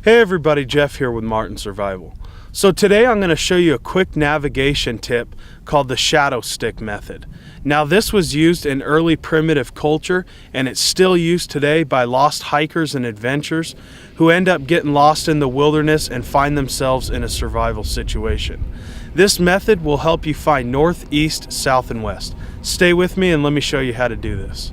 Hey everybody, Jeff here with Martin Survival. So today I'm going to show you a quick navigation tip called the shadow stick method. Now this was used in early primitive culture and it's still used today by lost hikers and adventurers who end up getting lost in the wilderness and find themselves in a survival situation. This method will help you find north, east, south, and west. Stay with me and let me show you how to do this.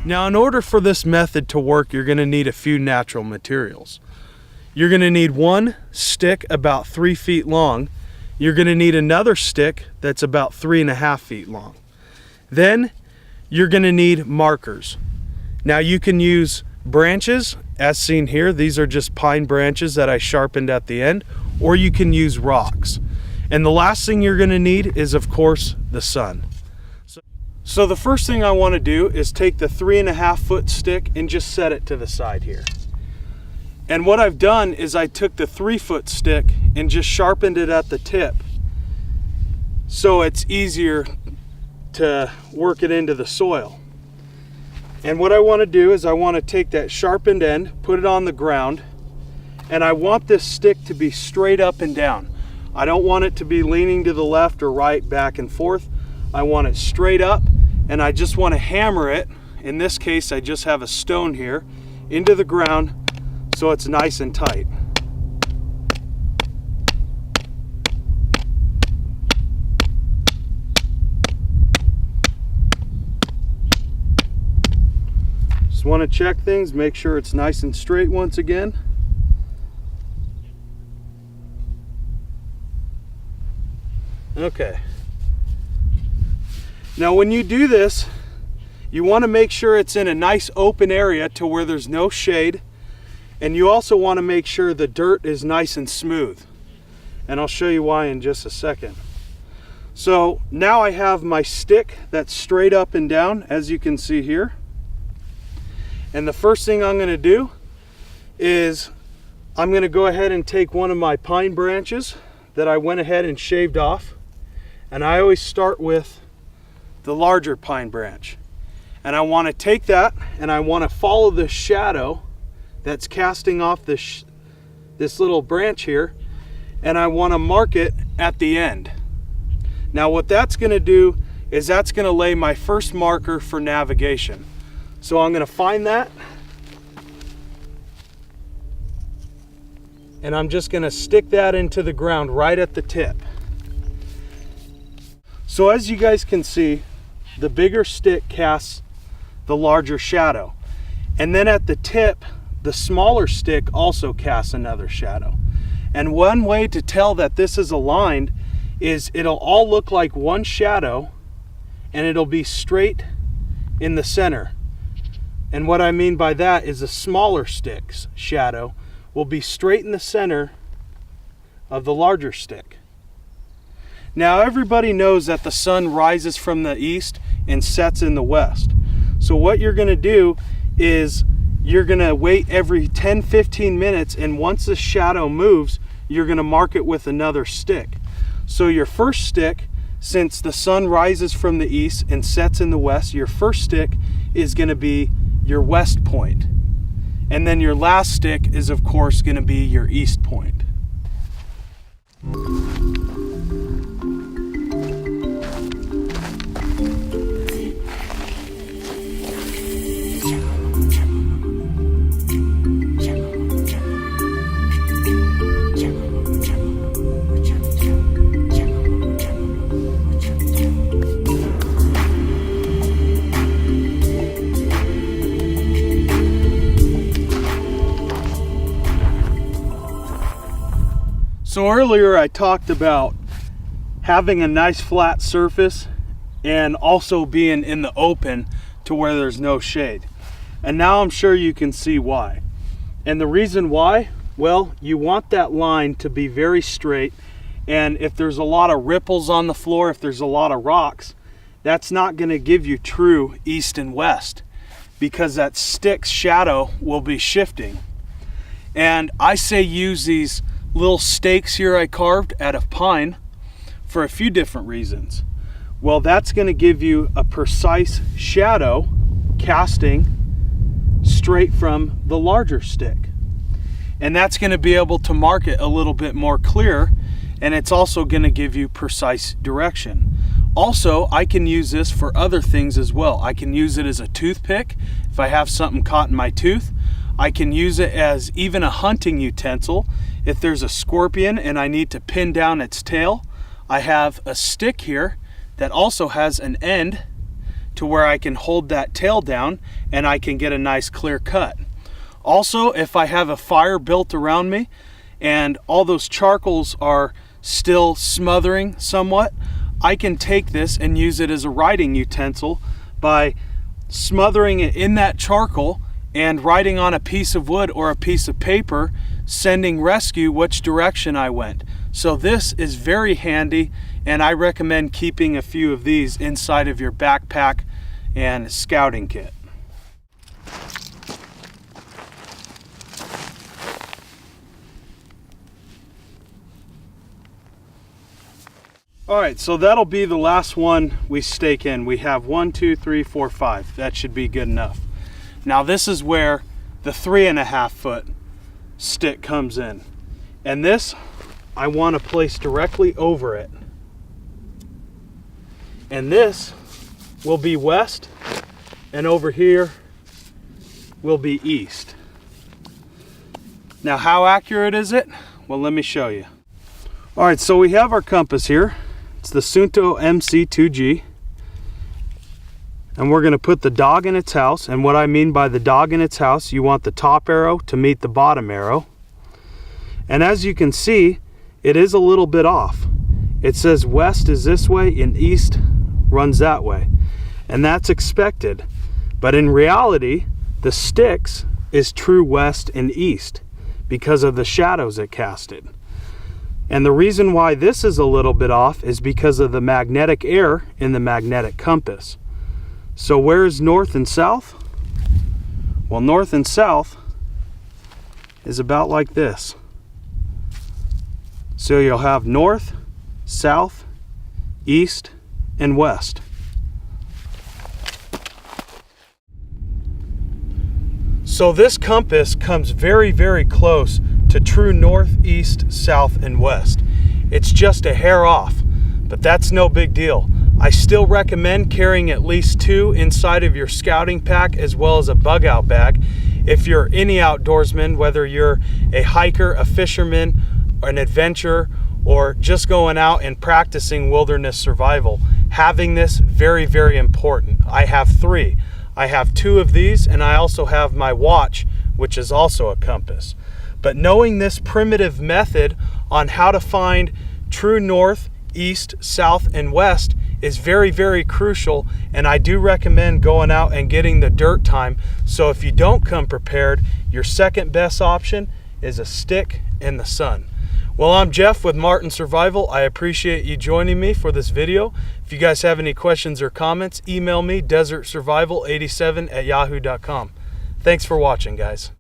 Now, in order for this method to work, you're going to need a few natural materials. You're going to need one stick about 3 feet long. You're going to need another stick that's about 3.5 feet long. Then you're going to need markers. Now you can use branches, as seen here. These are just pine branches that I sharpened at the end, or you can use rocks. And the last thing you're going to need is, of course, the sun. So the first thing I want to do is take the 3.5 foot stick and just set it to the side here. And what I've done is I took the 3 foot stick and just sharpened it at the tip so it's easier to work it into the soil. And what I want to do is I want to take that sharpened end, put it on the ground, and I want this stick to be straight up and down. I don't want it to be leaning to the left or right, back and forth. I want it straight up, and I just want to hammer it. In this case, I just have a stone here into the ground so it's nice and tight. Just want to check things, make sure it's nice and straight once again. Okay. Now when you do this, you want to make sure it's in a nice open area to where there's no shade, and you also want to make sure the dirt is nice and smooth. And I'll show you why in just a second. So now I have my stick that's straight up and down, as you can see here. And the first thing I'm going to do is I'm going to go ahead and take one of my pine branches that I went ahead and shaved off. And I always start with the larger pine branch, and I want to take that and I want to follow the shadow that's casting off this little branch here, and I want to mark it at the end. Now what that's going to do is that's going to lay my first marker for navigation. So I'm going to find that, and I'm just going to stick that into the ground right at the tip. So as you guys can see, the bigger stick casts the larger shadow. And then at the tip, the smaller stick also casts another shadow. And one way to tell that this is aligned is it'll all look like one shadow and it'll be straight in the center. And what I mean by that is the smaller stick's shadow will be straight in the center of the larger stick. Now everybody knows that the sun rises from the east and sets in the west. So what you're going to do is you're going to wait every 10-15 minutes, and once the shadow moves, you're going to mark it with another stick. So your first stick, since the sun rises from the east and sets in the west, your first stick is going to be your west point. And then your last stick is of course going to be your east point. So earlier I talked about having a nice flat surface and also being in the open to where there's no shade. And now I'm sure you can see why. And the reason why, well, you want that line to be very straight, and if there's a lot of ripples on the floor, if there's a lot of rocks, that's not going to give you true east and west, because that stick's shadow will be shifting. And I say use these little stakes here I carved out of pine for a few different reasons. Well, that's going to give you a precise shadow casting straight from the larger stick. And that's going to be able to mark it a little bit more clear, and it's also going to give you precise direction. Also, I can use this for other things as well. I can use it as a toothpick if I have something caught in my tooth. I can use it as even a hunting utensil. If there's a scorpion and I need to pin down its tail, I have a stick here that also has an end to where I can hold that tail down and I can get a nice clear cut. Also, if I have a fire built around me and all those charcoals are still smothering somewhat, I can take this and use it as a writing utensil by smothering it in that charcoal and writing on a piece of wood or a piece of paper, sending rescue which direction I went. So this is very handy, and I recommend keeping a few of these inside of your backpack and scouting kit. All right, so that'll be the last one we stake in. We have 1, 2, 3, 4, 5. That should be good enough. Now this is where the 3.5 foot stick comes in. And this, I want to place directly over it. And this will be west, and over here will be east. Now how accurate is it? Well, let me show you. All right, so we have our compass here. It's the Suunto MC2G. And we're going to put the dog in its house. And what I mean by the dog in its house, you want the top arrow to meet the bottom arrow. And as you can see, it is a little bit off. It says west is this way and east runs that way. And that's expected. But in reality, the sticks is true west and east because of the shadows it casted. And the reason why this is a little bit off is because of the magnetic air in the magnetic compass. So where is north and south? Well, north and south is about like this. So you'll have north, south, east, and west. So this compass comes very, very close to true north, east, south, and west. It's just a hair off, but that's no big deal. I still recommend carrying at least 2 inside of your scouting pack as well as a bug out bag. If you're any outdoorsman, whether you're a hiker, a fisherman, or an adventurer, or just going out and practicing wilderness survival, having this very, very important. I have 3. I have 2 of these, and I also have my watch, which is also a compass. But knowing this primitive method on how to find true north, east, south, and west is very, very crucial, and I do recommend going out and getting the dirt time. So if you don't come prepared, your second best option is a stick in the sun. Well, I'm Jeff with Martin Survival. I appreciate you joining me for this video. If you guys have any questions or comments, email me desertsurvival87@yahoo.com. Thanks for watching, guys.